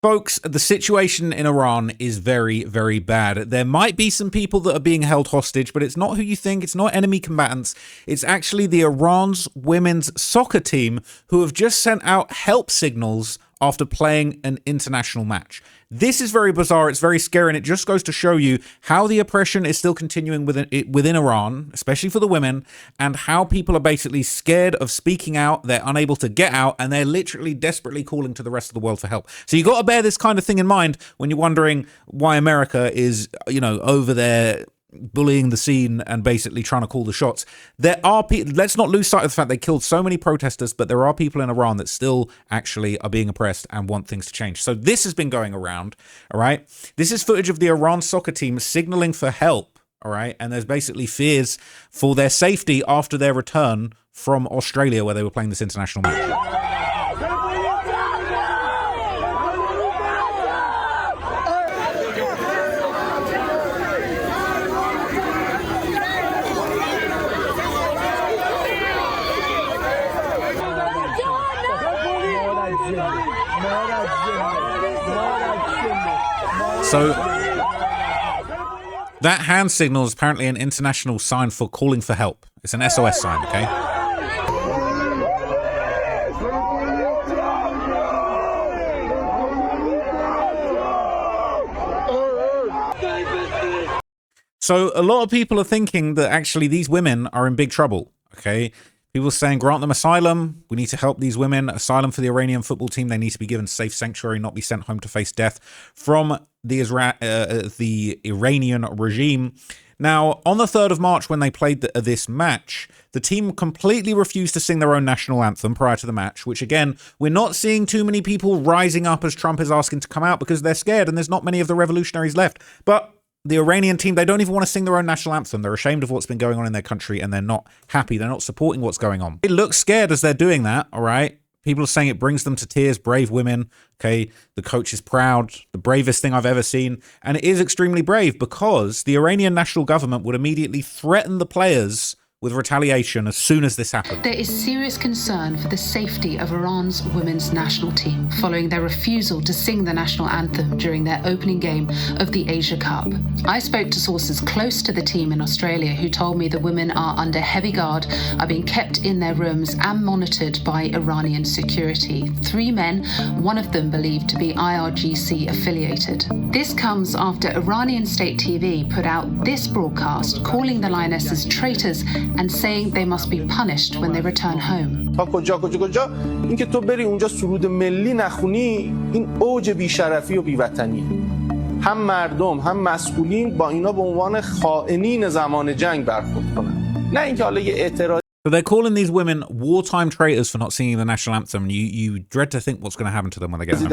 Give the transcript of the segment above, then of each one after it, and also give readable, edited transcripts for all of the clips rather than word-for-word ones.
Folks, the situation in Iran is very, very bad. There might be some people that are being held hostage, but it's not who you think. It's not enemy combatants. It's actually the Iran's women's soccer team who have just sent out help signals after playing an international match. This is very bizarre. It's very scary, and it just goes to show you how the oppression is still continuing within Iran, especially for the women, and how people are basically scared of speaking out. They're unable to get out, and they're literally desperately calling to the rest of the world for help. So you got to bear this kind of thing in mind when you're wondering why America is, over there bullying the scene and basically trying to call the shots. There are people, let's not lose sight of the fact they killed so many protesters, but there are people in Iran that still actually are being oppressed and want things to change. So this has been going around, all right? This is footage of the Iran soccer team signaling for help, all right? And there's basically fears for their safety after their return from Australia where they were playing this international match. So that hand signal is apparently an international sign for calling for help. It's an SOS sign, okay? So a lot of people are thinking that actually these women are in big trouble, okay? People are saying grant them asylum. We need to help these women. Asylum for the Iranian football team. They need to be given safe sanctuary, not be sent home to face death from the Iranian regime. Now, on the 3rd of March, when they played this match, the team completely refused to sing their own national anthem prior to the match, which, again, we're not seeing too many people rising up as Trump is asking to come out because they're scared and there's not many of the revolutionaries left. But the Iranian team, they don't even want to sing their own national anthem. They're ashamed of what's been going on in their country and they're not happy. They're not supporting what's going on. They look scared as they're doing that, all right? People are saying it brings them to tears. Brave women, okay? The coach is proud. The bravest thing I've ever seen. And it is extremely brave because the Iranian national government would immediately threaten the players with retaliation as soon as this happened. There is serious concern for the safety of Iran's women's national team following their refusal to sing the national anthem during their opening game of the Asia Cup. I spoke to sources close to the team in Australia who told me the women are under heavy guard, are being kept in their rooms and monitored by Iranian security. 3 men, one of them believed to be IRGC affiliated. This comes after Iranian state TV put out this broadcast calling the lionesses traitors and saying they must be punished when they return home. تا کجا اینکه تو بری اونجا سرود ملی نخونی این اوج بی‌شرفی و بی‌وطنیه. هم مردم هم مسئولین با اینا به عنوان خائنین زمان جنگ برخورد کنن. نه اینکه حالا یه اعتراض. So they're calling these women wartime traitors for not singing the national anthem. You dread to think what's going to happen to them when they get home.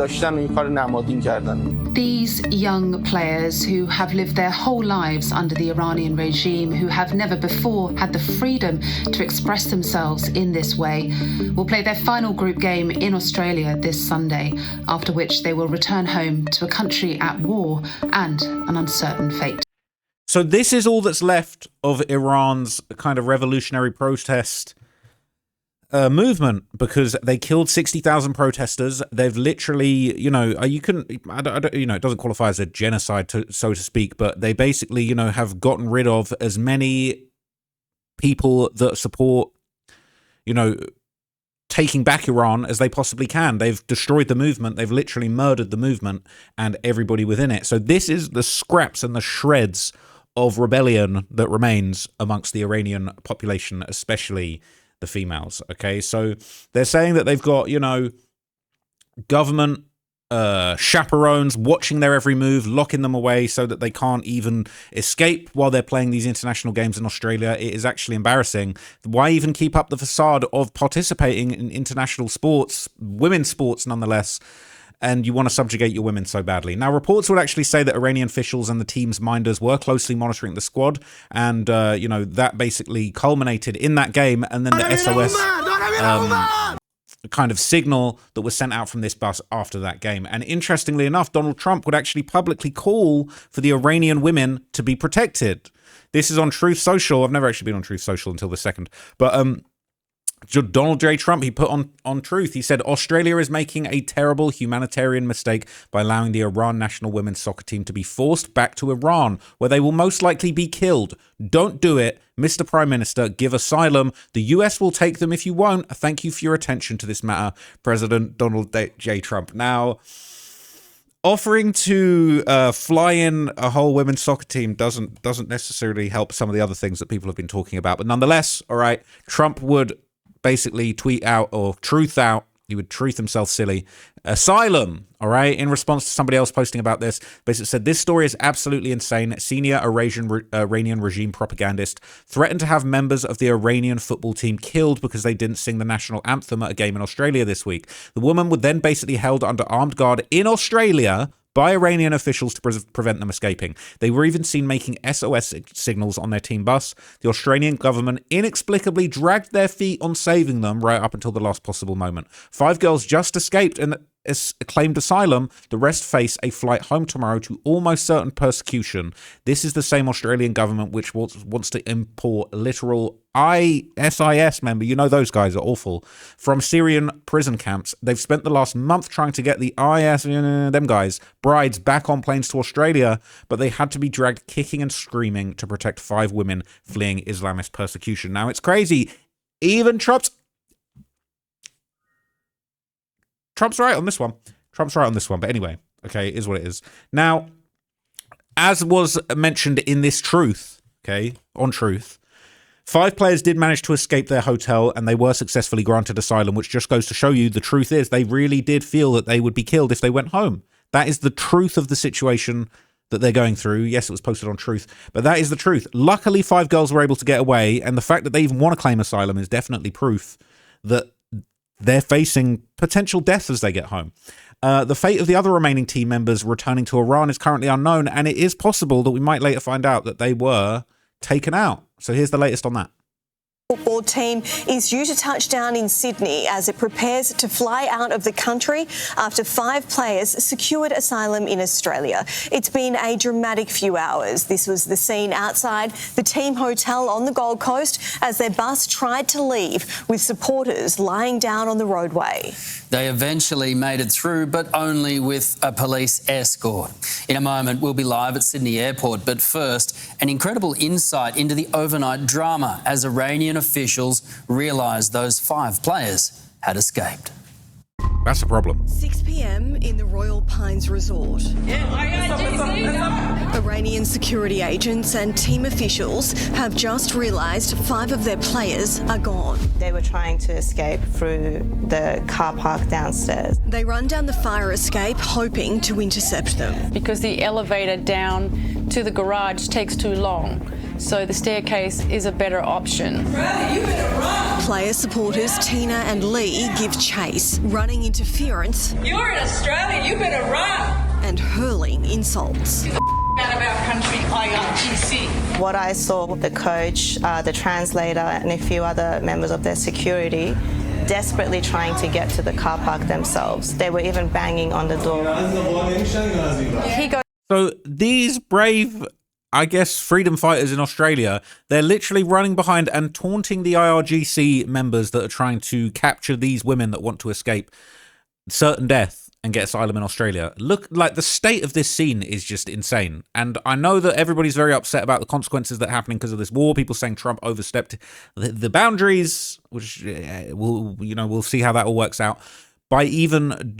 These young players who have lived their whole lives under the Iranian regime, who have never before had the freedom to express themselves in this way, will play their final group game in Australia this Sunday, after which they will return home to a country at war and an uncertain fate. So this is all that's left of Iran's kind of revolutionary protest movement because they killed 60,000 protesters. They've literally, it doesn't qualify as a genocide, so to speak, but they basically, have gotten rid of as many people that support, taking back Iran as they possibly can. They've destroyed the movement. They've literally murdered the movement and everybody within it. So this is the scraps and the shreds of rebellion that remains amongst the Iranian population, especially the females. Okay, so they're saying that they've got, government chaperones watching their every move, locking them away so that they can't even escape while they're playing these international games in Australia. It is actually embarrassing. Why even keep up the facade of participating in international sports, women's sports nonetheless, and you want to subjugate your women so badly? Now, reports would actually say that Iranian officials and the team's minders were closely monitoring the squad, and, that basically culminated in that game, and then the SOS kind of signal that was sent out from this bus after that game. And interestingly enough, Donald Trump would actually publicly call for the Iranian women to be protected. This is on Truth Social. I've never actually been on Truth Social until the second. But Donald J. Trump, he put on Truth, he said, Australia is making a terrible humanitarian mistake by allowing the Iran national women's soccer team to be forced back to Iran, where they will most likely be killed. Don't do it. Mr. Prime Minister, give asylum. The US will take them if you won't. Thank you for your attention to this matter, President Donald J. Trump. Now, offering to fly in a whole women's soccer team doesn't necessarily help some of the other things that people have been talking about. But nonetheless, all right, Trump would basically tweet out or truth out. He would truth himself silly. Asylum, all right, in response to somebody else posting about this, basically said, this story is absolutely insane. Senior Iranian regime propagandist threatened to have members of the Iranian football team killed because they didn't sing the national anthem at a game in Australia this week. The woman would then basically held under armed guard in Australia by Iranian officials to prevent them escaping. They were even seen making SOS signals on their team bus. The Australian government inexplicably dragged their feet on saving them right up until the last possible moment. 5 girls just escaped and claimed asylum. The rest face a flight home tomorrow to almost certain persecution. This is the same Australian government which wants to import literal ISIS member, you know those guys are awful, from Syrian prison camps. They've spent the last month trying to get the them guys, brides, back on planes to Australia, but they had to be dragged kicking and screaming to protect 5 women fleeing Islamist persecution. Now, it's crazy. Even Trump's right on this one. But anyway, okay, it is what it is. Now, as was mentioned in this Truth, okay, on Truth, 5 players did manage to escape their hotel and they were successfully granted asylum, which just goes to show you the truth is they really did feel that they would be killed if they went home. That is the truth of the situation that they're going through. Yes, it was posted on Truth, but that is the truth. Luckily, 5 girls were able to get away, and the fact that they even want to claim asylum is definitely proof that they're facing potential death as they get home. The fate of the other remaining team members returning to Iran is currently unknown, and it is possible that we might later find out that they were taken out. So here's the latest on that. Football team is due to touch down in Sydney as it prepares to fly out of the country after 5 players secured asylum in Australia. It's been a dramatic few hours. This was the scene outside the team hotel on the Gold Coast as their bus tried to leave with supporters lying down on the roadway. They eventually made it through, but only with a police escort. In a moment, we'll be live at Sydney Airport, but first, an incredible insight into the overnight drama as Iranian officials realised those 5 players had escaped. That's a problem. 6 p.m. in the Royal Pines Resort. Iranian security agents and team officials have just realised 5 of their players are gone. They were trying to escape through the car park downstairs. They run down the fire escape hoping to intercept them. Because the elevator down to the garage takes too long, so the staircase is a better option. Player supporters Tina and Lee give chase, running interference. You're in Australia, you better run. And hurling insults. Out of our country, IRGC. What I saw, the coach, the translator, and a few other members of their security desperately trying to get to the car park themselves. They were even banging on the door. So these brave, I guess, freedom fighters in Australia, they're literally running behind and taunting the IRGC members that are trying to capture these women that want to escape certain death and get asylum in Australia. Look, like, the state of this scene is just insane. And I know that everybody's very upset about the consequences that are happening because of this war. People saying Trump overstepped the boundaries, which we'll see how that all works out, by even,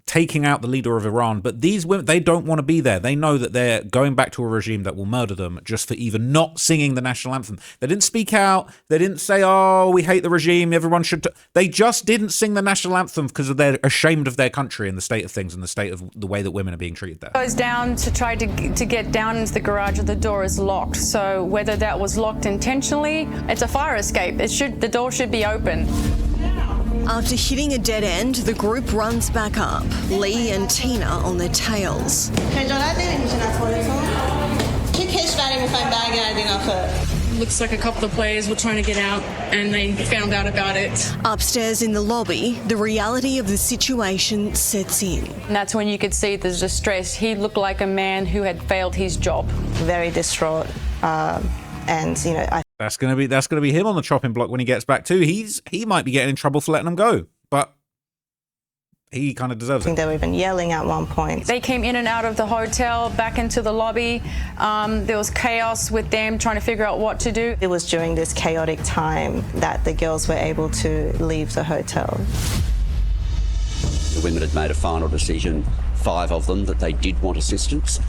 taking out the leader of Iran. But these women, they don't want to be there. They know that they're going back to a regime that will murder them just for even not singing the national anthem. They didn't speak out. They didn't say, oh, we hate the regime, everyone should. They just didn't sing the national anthem because they're ashamed of their country and the state of things and the state of the way that women are being treated there. Goes down to try to get down into the garage, the door is locked. So whether that was locked intentionally, it's a fire escape. The door should be open. After hitting a dead end, the group runs back up, Lee and Tina on their tails. Looks like a couple of players were trying to get out and they found out about it. Upstairs in the lobby, the reality of the situation sets in. And that's when you could see the distress. He looked like a man who had failed his job. Very distraught, and I That's gonna be him on the chopping block when he gets back too. He might be getting in trouble for letting them go, but he kind of deserves I think it. they were even yelling at one point. They came in and out of the hotel, back into the lobby. There was chaos with them trying to figure out what to do. It was during this chaotic time that the girls were able to leave the hotel. The women had made a final decision, 5 of them, that they did want assistance.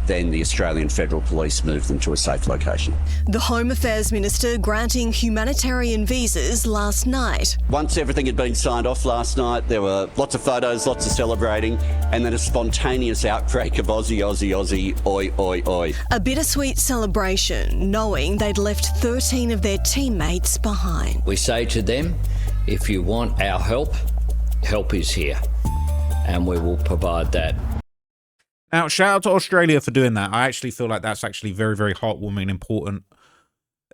Then the Australian Federal Police moved them to a safe location. The Home Affairs Minister granting humanitarian visas last night. Once everything had been signed off last night, there were lots of photos, lots of celebrating, and then a spontaneous outbreak of Aussie, Aussie, Aussie, oi, oi, oi. A bittersweet celebration, knowing they'd left 13 of their teammates behind. We say to them, if you want our help, help is here, and we will provide that. Now, shout out to Australia for doing that. I actually feel like that's actually very, very heartwarming and important.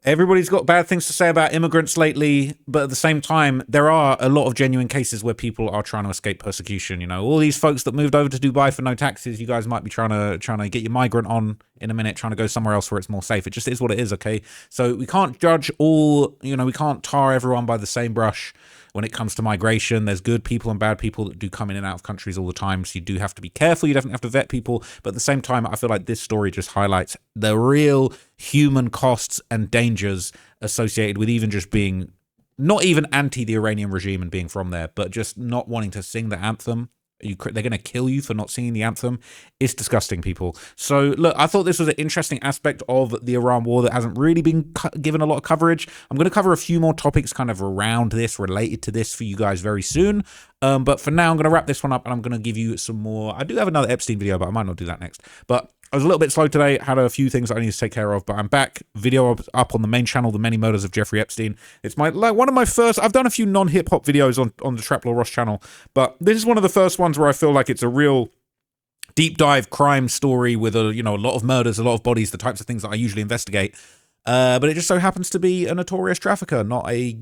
Everybody's got bad things to say about immigrants lately, but at the same time, there are a lot of genuine cases where people are trying to escape persecution. You know, all these folks that moved over to Dubai for no taxes, you guys might be trying to get your migrant on in a minute, trying to go somewhere else where it's more safe. It just is what it is, okay? So we can't judge all, you know, we can't tar everyone by the same brush. When it comes to migration, there's good people and bad people that do come in and out of countries all the time. So you do have to be careful. You definitely have to vet people. But at the same time, I feel like this story just highlights the real human costs and dangers associated with even just being, not even anti the Iranian regime and being from there, but just not wanting to sing the anthem. They're going to kill you for not singing the anthem. It's disgusting, people. So, look, I thought this was an interesting aspect of the Iran war that hasn't really been given a lot of coverage. I'm going to cover a few more topics kind of around this, related to this for you guys very soon. But for now, I'm going to wrap this one up and I'm going to give you some more. I do have another Epstein video, but I might not do that next. But I was a little bit slow today, had a few things I need to take care of, but I'm back. Video up on the main channel, The Many Murders of Jeffrey Epstein. It's one of my first, I've done a few non-hip-hop videos on the Trap Law Ross channel, but this is one of the first ones where I feel like it's a real deep dive crime story with a lot of murders, a lot of bodies, the types of things that I usually investigate. But it just so happens to be a notorious trafficker, not a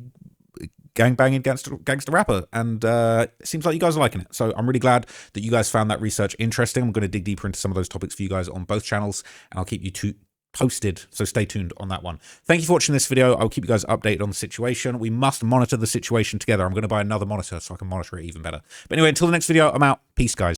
gangbanging gangster rapper, and it seems like you guys are liking it, so I'm really glad that you guys found that research interesting. I'm going to dig deeper into some of those topics for you guys on both channels, and I'll keep you posted, so stay tuned on that one. Thank you for watching this video. I'll keep you guys updated on the situation. We must monitor the situation together. I'm going to buy another monitor so I can monitor it even better. But anyway, until the next video, I'm out. Peace, guys.